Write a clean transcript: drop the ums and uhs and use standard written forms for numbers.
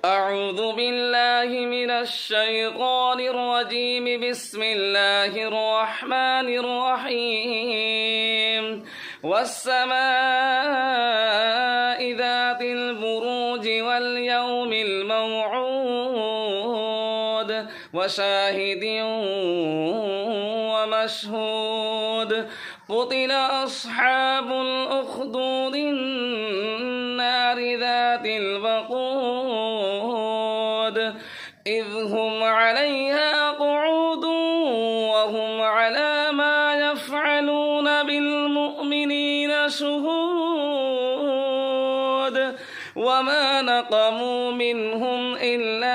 أعوذ بالله من الشيطان الرجيم. بسم الله الرحمن الرحيم. والسماء ذات البروج واليوم الموعود وشاهد ومشهود. قتل أصحاب الأخدود النار ذات الوقود إذ هم عليها قعود وهم على ما يفعلون بالمؤمنين شهود. وما نقموا منهم إلا